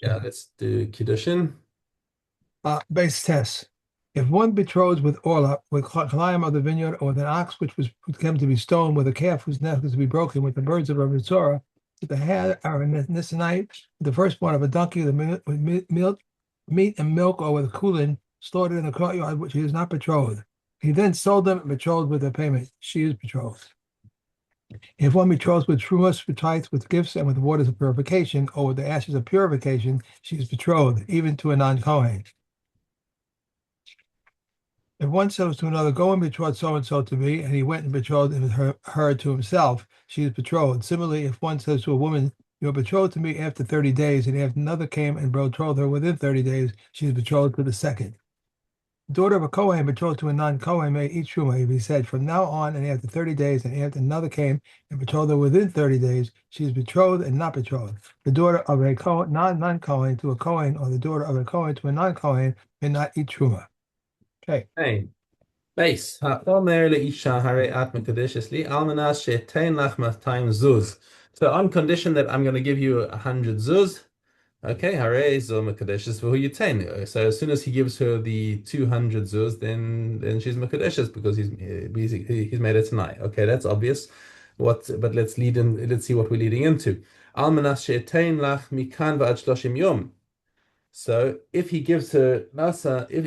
Yeah, let's do Kiddushin. Base test. If one betroths with Orla, with Chaim of the vineyard, or with an ox which was came to be stoned, with a calf whose neck is to be broken, with the birds of a Ritzorah, with the head or a Nissanite, with the firstborn of a donkey, with meat and milk, or with a kulin slaughtered in a courtyard which he is not betrothed. He then sold them and betrothed with their payment. She is betrothed. If one betroths with trumas, with tithes, with gifts, and with waters of purification, or with the ashes of purification, she is betrothed, even to a non-Kohen. If one says to another, go and betroth so and so to me, and he went and betrothed her to himself, she is betrothed. Similarly, if one says to a woman, you are betrothed to me after 30 days, and if another came and betrothed her within 30 days, she is betrothed to the second. Daughter of a Kohen betrothed to a non-Kohen may eat truma. If he said, from now on, and after 30 days, and after another came and betrothed her within 30 days, she is betrothed and not betrothed. The daughter of a non-Kohen to a Kohen, or the daughter of a Kohen to a non-Kohen may not eat truma. Okay. Hey, base. Ha'omer le'isha hare at mekadeshes li almanas she'tein lach matayim zuz. So on condition that I'm going to give you 100 zuz, okay, hare zo mekadeshes v'hu yitain. So as soon as he gives her the 200 zuz, then she's mekadeshes because he's made it tonight. Okay, that's obvious. But let's see what we're leading into. Almanas she'tein lach mikan va'ad shloshim yom. So if he gives her nasa, if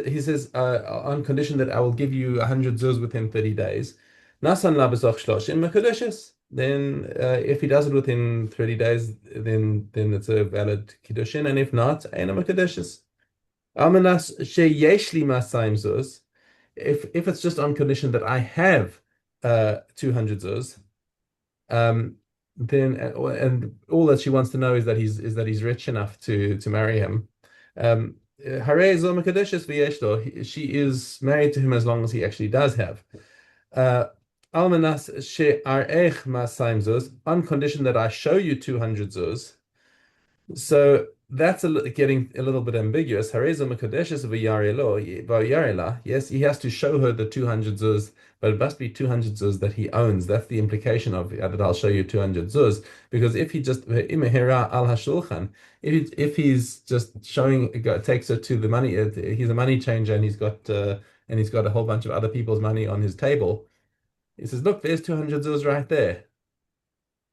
he says on condition that I will give you 100 zuz within 30 days, nasan la bezoch shloshim mekudeshes. Then if he does it within 30 days, then it's a valid kiddushin, and if not, ain't mekudeshes. Almanas sheyesh li masayim zuz. If it's just on condition that I have 200 zuz, um, then and all that she wants to know is that he's rich enough to marry him. Hare zo mekadeshes v'yesh lo. She is married to him as long as he actually does have. Uh, Almanas she'arech masayim zuz, on condition that I show you 200 zuz. So that's getting a little bit ambiguous. Hareza Mekadesh v'yarela. Yes, he has to show her the 200 zuz, but it must be 200 zuz that he owns. That's the implication of that I'll show you 200 zuz. Because if he just imehira al hashulchan, if he's just showing takes her to the money, he's a money changer and he's got a whole bunch of other people's money on his table. He says, "Look, there's 200 zuz right there."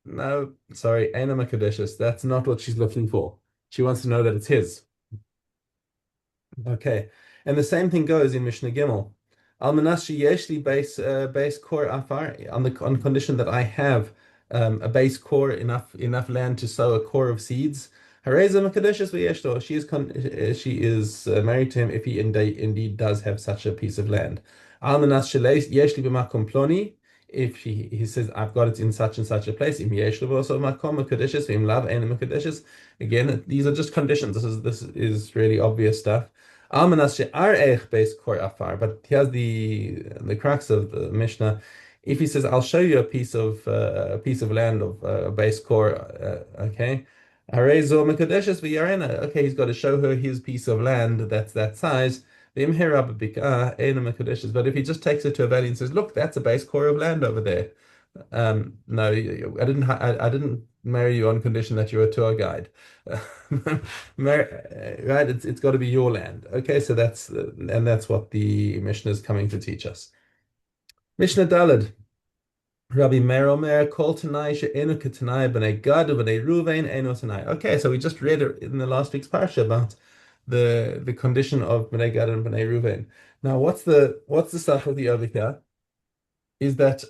No, sorry, Aina Makadishis. That's not what she's looking for. She wants to know that it's his. Okay. And the same thing goes in Mishnah Gimel. Almanashi Yeshli base core afar on condition that I have a base core enough land to sow a core of seeds. Hareza Makadishis v'yeshlo. She is married to him if he indeed does have such a piece of land. Almanas Yeshli b'makom ploni. If he says I've got it in such and such a place, im yesh lo also makom makadishis, im lav ein makadishis. Again, these are just conditions. This is really obvious stuff. Almanas she'arech beis kor afar, but here's the crux of the Mishnah. If he says, "I'll show you a piece of land of base core," okay, Harei zo mekadeshes v'yarena. Okay, he's got to show her his piece of land that's that size. V'imhera b'bikah eina mekadeshes. But if he just takes it to a valley and says, "Look, that's a base core of land over there," no, I didn't marry you on condition that you're a tour guide. Right? It's got to be your land. Okay, so that's what the Mishnah is coming to teach us. Mishnah Daled. Rabbi Meir Omer Kol Tanai She'enu Ketanai B'nai Gad B'nai Ruvain Eno Tanai. Okay, so we just read it in the last week's parsha about the condition of B'nai Gad and B'nai Ruvain. Now, what's the stuff of the over here? Is that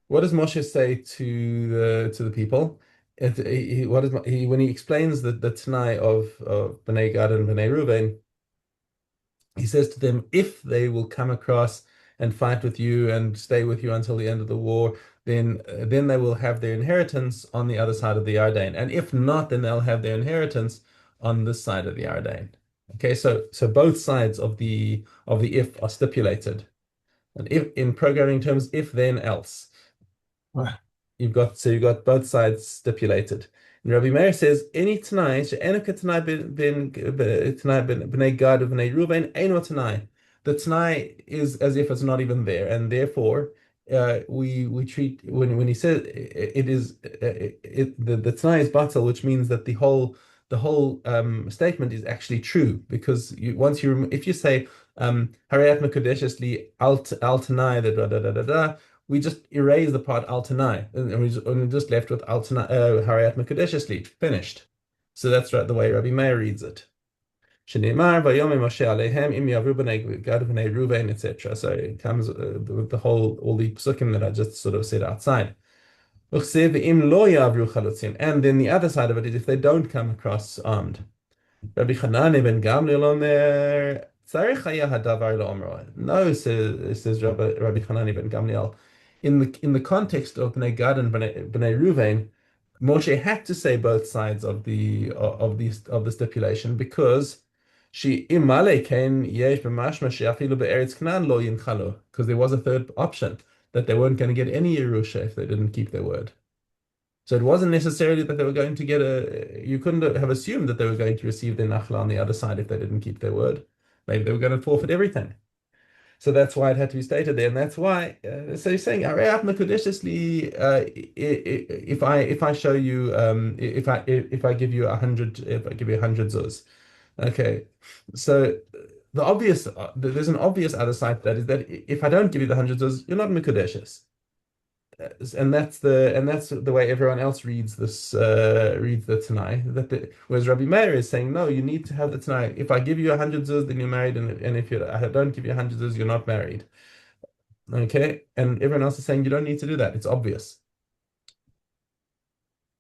what does Moshe say to the people? What is he when he explains the Tanai of Bnei Gad and Bnei Reuven? He says to them, if they will come across and fight with you and stay with you until the end of the war, then they will have their inheritance on the other side of the Yarden, and if not, then they'll have their inheritance on this side of the Yarden. Okay, so both sides of the if are stipulated, and if in programming terms, if then else. You've got both sides stipulated. And Rabbi Meir says, any Tanai, she'enuk Tanai b'nei Gad b'nei Ruvain, ain't Tanai. The Tanai is as if it's not even there, and therefore we treat when he says it is the Tanai is batal, which means that the whole statement is actually true because once if you say Harayat Mekudeshes li al Tanai da da da da da da, we just erase the part al Tanai and we're just left with al Tanai Harayat Mekudeshes li finished. So that's right the way Rabbi Meir reads it. Shnimar vayom Moshe alehem im yavru b'nei Gad b'nei Ruvain, etc. So it comes with the whole all the psukim that I just sort of said outside. And then the other side of it is if they don't come across armed. Rabbi Hanani ben Gamliel omer, tzarich haya hadavar lo. No, says Rabbi Hanani ben Gamliel. In the context of Bnei Gad and Bnei Ruvain, Moshe had to say both sides of the stipulation because she imale kain yesh b'mashma she'afilu be'eretz Canaan lo yinchalu, because there was a third option that they weren't going to get any Yerusha if they didn't keep their word. So it wasn't necessarily that they were going to get you couldn't have assumed that they were going to receive their nachla on the other side if they didn't keep their word. Maybe they were going to forfeit everything. So that's why it had to be stated there, and that's why. So he's saying, if I show you, if I give you 100, if I give you 100 zuz, okay. So there's an obvious other side to that is that if I don't give you the 100 zuz, you're not mekudeshes. And that's the way everyone else reads the Tanai. Whereas Rabbi Meir is saying, no, you need to have the Tanai. If I give you 100 zuz, then you're married, and if I don't give you 100 zuz, you're not married. Okay, and everyone else is saying you don't need to do that. It's obvious.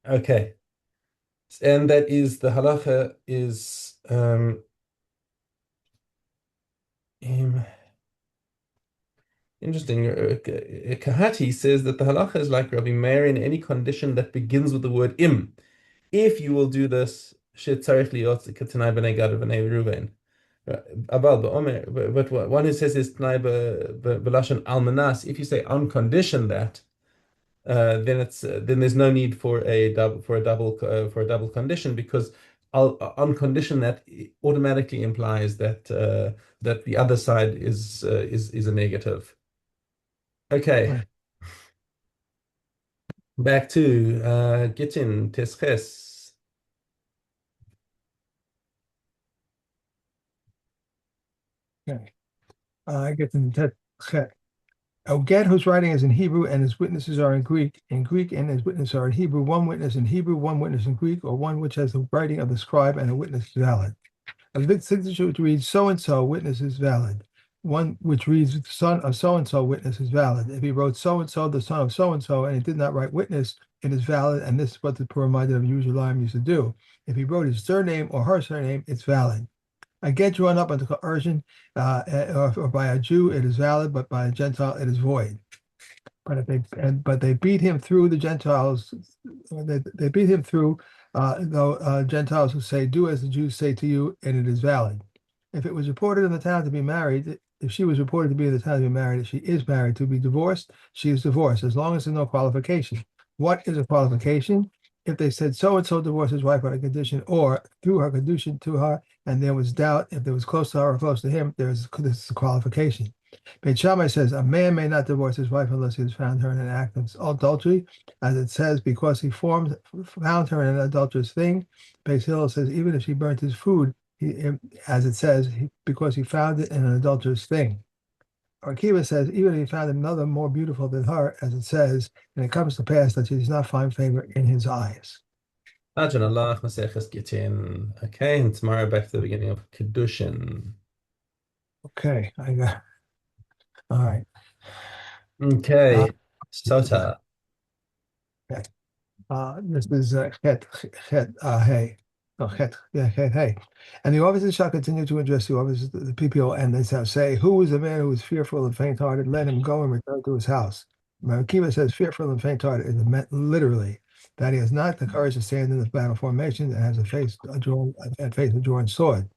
Okay, and that is the halacha is interesting. Kahati says that the halacha is like Rabbi Meir in any condition that begins with the word im. If you will do this, shetzarich liot k'tanai b'nei Gad b'nei Ruvain. But one who says is tanai b'lashon almanas. If you say on condition that, then there's no need for a double condition because on condition that automatically implies that that the other side is a negative. Okay. Right. Back to Gittin Tesches. Okay. I get in Tet. A get whose writing is in Hebrew and his witnesses are in Greek and his witnesses are in Hebrew, one witness in Hebrew, one witness in Greek, or one which has the writing of the scribe and a witness is valid. A signature which reads so and so witness is valid. One which reads son of so and so witness is valid. If he wrote so and so the son of so and he did not write witness, it is valid, and this is what the Purimided of Yerushalayim used to do. If he wrote his surname or her surname, it's valid. A get drawn up under coercion or by a Jew, it is valid, but by a Gentile, it is void. But they beat him through the Gentiles. They beat him through though Gentiles who say, "Do as the Jews say to you," and it is valid. If it was reported in the town to be married, if she was reported to be in the town to be married, if she is married to be divorced, she is divorced as long as there's no qualification. What is a qualification? If they said so and so divorced his wife on a condition, or through her condition to her, and there was doubt if there was close to her or close to him, this is a qualification. Beit Shammai says a man may not divorce his wife unless he has found her in an act of adultery, as it says, because he found her in an adulterous thing. Beit Hillel says even if she burnt his food, as it says, because he found it in an adulterous thing. Akiva says even if he found another more beautiful than her, as it says, and it comes to pass that she does not find favor in his eyes. Ajahn Allah Maseches Gittin. Okay, and tomorrow back to the beginning of Kiddushin. Okay, I got. All right. Okay, Sota. Okay. This is Het, Hey. Oh, Het, yeah, Het, Hey. And the officers shall continue to address the officers, the people, and they shall say, who is the man who is fearful and faint-hearted? Let him go and return to his house. Akiva says, fearful and faint-hearted is meant literally that he has not the courage to stand in the battle formation and has a face a drawn sword.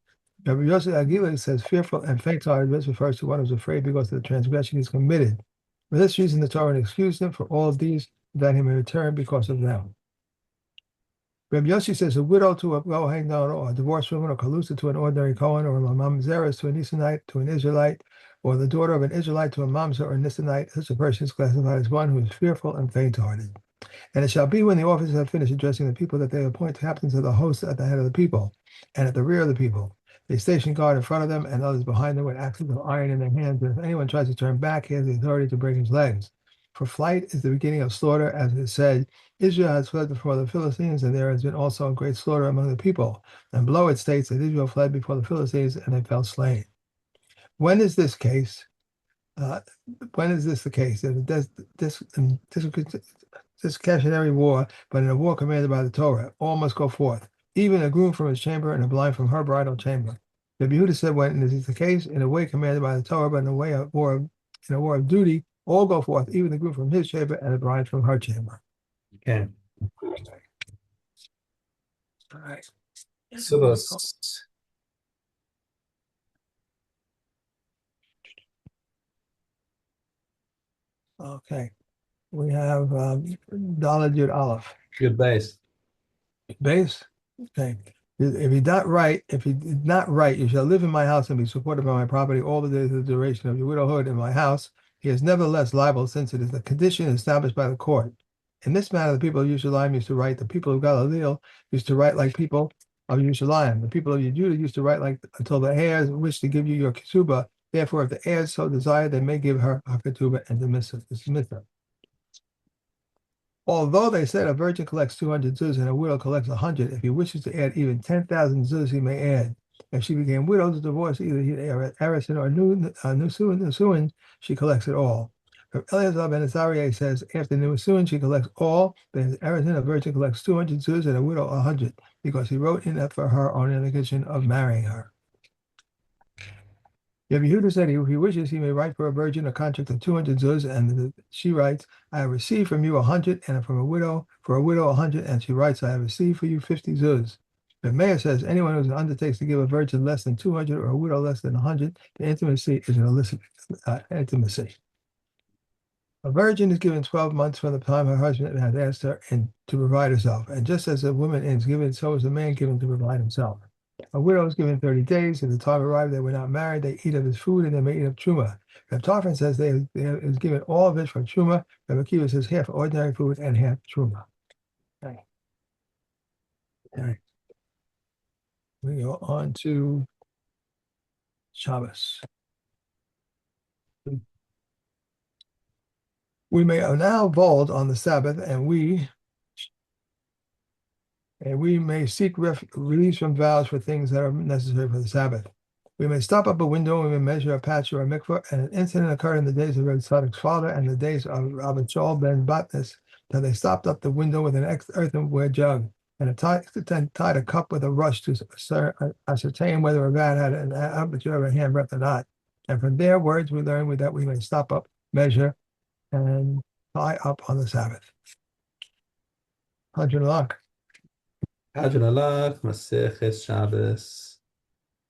Rabbi Yosef Aguilera says, fearful and faint-hearted. This refers to one who is afraid because of the transgression he's committed. For this reason, the Torah excused him for all of these, that he may return because of them. Rabbi Yossi says a widow to a Kohen or a divorced woman or Kalusa to an ordinary Kohen or a Mamzeres to a Nisonite to an Israelite or the daughter of an Israelite to a Mamzer or Nisonite, such a person is classified as one who is fearful and faint-hearted. And it shall be when the officers have finished addressing the people that they appoint captains of the hosts at the head of the people and at the rear of the people. They station guard in front of them and others behind them with axes of iron in their hands. And if anyone tries to turn back, he has the authority to break his legs. For flight is the beginning of slaughter, as it is said, Israel has fled before the Philistines, and there has been also a great slaughter among the people. And below it states that Israel fled before the Philistines, and they fell slain. When is this case? Uh, when is this the case? If this cautionary war, but in a war commanded by the Torah, all must go forth, even a groom from his chamber and a blind from her bridal chamber. The Yehuda said, when this is the case, in a way commanded by the Torah, but in a war of duty, all go forth, even the groom from his chamber and the bride from her chamber. Okay. All right. Subos. Okay. We have Daled Yud Aleph. Good base. Base? Okay. If he did not write, you shall live in my house and be supported by my property all the days of the duration of your widowhood in my house. He is nevertheless liable, since it is the condition established by the court. In this manner, the people of Yerushalayim used to write. The people of Galilee used to write like people of Yerushalayim. The people of Judah used to write like until the heirs wish to give you your ketubah. Therefore, if the heirs so desire, they may give her a ketubah and dismiss her. Although they said a virgin collects 200 zuz and a widow collects 100, if he wishes to add even 10,000 zuz, he may add. If she became widowed or divorced, either Arison or Nusuin, she collects it all. From Eleazar ben Azariah says, after Nusuin, she collects all, but if Arison, a virgin, collects 200 zuz and a widow 100, because he wrote in that for her on the condition of marrying her. Yehuda said, if he wishes, he may write for a virgin a contract of 200 zuz, and she writes, I have received from you 100, and from a widow, for a widow 100, and she writes, I have received for you 50 zuz. The mayor says, anyone who undertakes to give a virgin less than 200 or a widow less than 100, the intimacy is an illicit intimacy. A virgin is given 12 months from the time her husband has asked her to provide herself, and just as a woman is given, so is a man given to provide himself. A widow is given 30 days. If the time arrived they were not married, they eat of his food and they may eat of truma. Reb Tarfon says they is given all of it from truma. Reb Akiva says half ordinary food and half truma. Okay. All right. We go on to Shabbos. We may now vold on the Sabbath, and we may seek release from vows for things that are necessary for the Sabbath. We may stop up a window, we may measure a patch or a mikvah, and an incident occurred in the days of Reb Tzadok's father and the days of Rabbi Shaul ben Batnis, that they stopped up the window with an earthenware jug, and tied a cup with a rush to ascertain whether a vat had an aperture of a handbreadth or not. And from their words we learn that we may stop up, measure, and tie up on the Sabbath. Hadron Alak. Hadron Alak, Maseches Shabbos.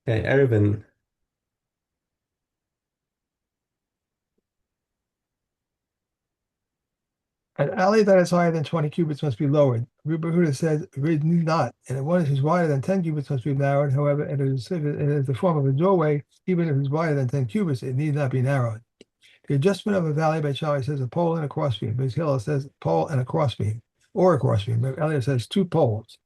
Okay, Erevin. An alley that is higher than 20 cubits must be lowered. Rabbi Yehuda says, need not, and one that is wider than 10 cubits must be narrowed. However, it is the form of a doorway. Even if it is wider than 10 cubits, it need not be narrowed. The adjustment of a valley by Shammai says a pole and a crossbeam. Beis Hillel says pole and a crossbeam, or a crossbeam. Rabbi Elliot says 2 poles.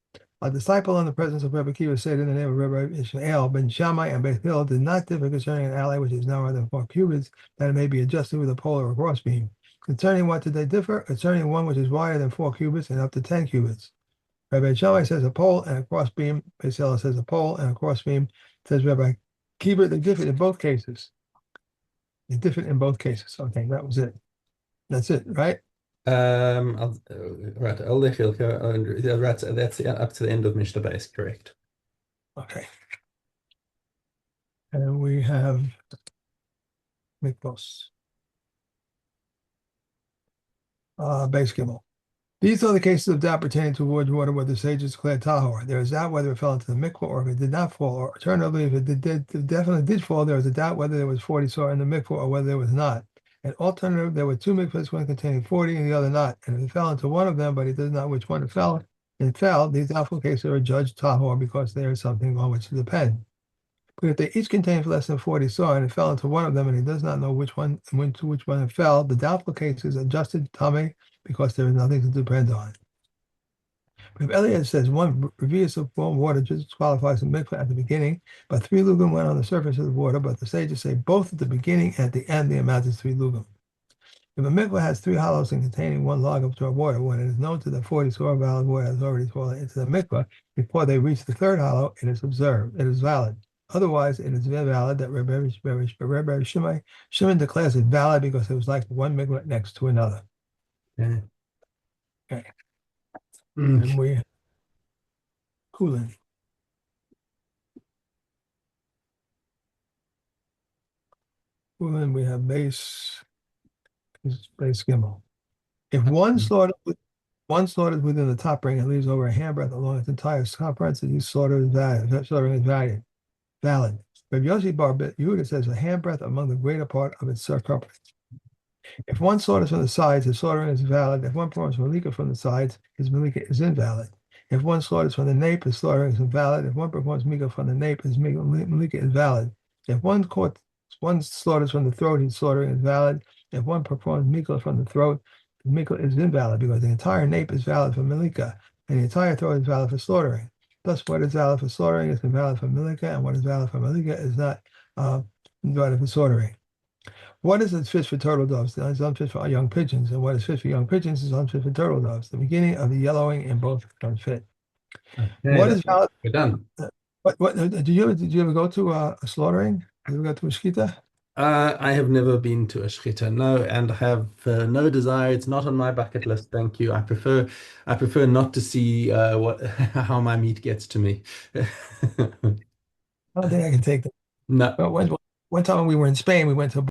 A disciple in the presence of Rabbi Akiva said in the name of Rabbi Ishmael ben Shammai and Beis Hillel did not differ concerning an alley which is narrower than 4 cubits, that it may be adjusted with a pole or a crossbeam. Concerning what did they differ? Concerning one which is wider than 4 cubits and up to 10 cubits. Rabbi Shammai says a pole and a crossbeam. Beis Hillel says a pole and a crossbeam. Says Rabbi Akiva, they differed in both cases. They differed in both cases. Okay, that was it. That's it, right? Right. That's up to the end of Mishna base, correct? Okay. And we have mikvos. Base Gimel. These are the cases of doubt pertaining to water where the sages declared tahor. There is doubt whether it fell into the mikvah or if it did not fall, or alternatively, if it definitely did fall, there was a doubt whether there was 40 saw in the mikvah or whether there was not. And alternative, there were 2 mikvahs, one containing 40 and the other not. And if it fell into one of them, but he does not which one it fell, these doubtful cases are judged tahor because there is something on which to depend. But if they each contain less than 40 saw and it fell into one of them and he does not know which one and into which one it fell, the doubtful case is adjusted tummy because there is nothing to depend on. If Elliot says one revius of warm water just qualifies a mikveh at the beginning, but 3 lugim went on the surface of the water, but the sages say both at the beginning and at the end the amount is 3 lugim. If a mikveh has 3 hollows and containing 1 log of pure water, when it is known to the 40 saw valid water has already fallen into the mikveh, before they reach the third hollow, it is observed. It is valid. Otherwise, it is invalid that Rabbi Shimon declares it valid because it was like one mikveh next to another. Yeah. Okay. Mm. And we cooling. Cooling, we have base gimel. If one slaughtered within the top ring and leaves over a handbreadth along its entire circumference, his slaughtering is valid. But Yosi Bar Yehuda says a handbreadth among the greater part of its circumference. If one slaughters from the sides, his slaughtering is valid. If one performs malika from the sides, his malika is invalid. If one slaughters from the nape, his slaughtering is invalid. If one performs mika from the nape, his malika is valid. If one slaughters from the throat, his slaughtering is valid. If one performs mika from the throat, his mika is invalid because the entire nape is valid for malika and the entire throat is valid for slaughtering. Thus, what is valid for slaughtering is invalid for malika, and what is valid for malika is not valid for slaughtering. What is fit for turtle doves? It's unfit for young pigeons, and what is fit for young pigeons is unfit for turtle doves. The beginning of the yellowing in both are unfit. Okay, What that's is valid? we're done. What did you ever go to a slaughtering? Did you ever go to a shkita? I have never been to a shechita, no, and have no desire. It's not on my bucket list. Thank you. I prefer not to see what how my meat gets to me. I don't think I can take that. No. But one time when we were in Spain, we went to a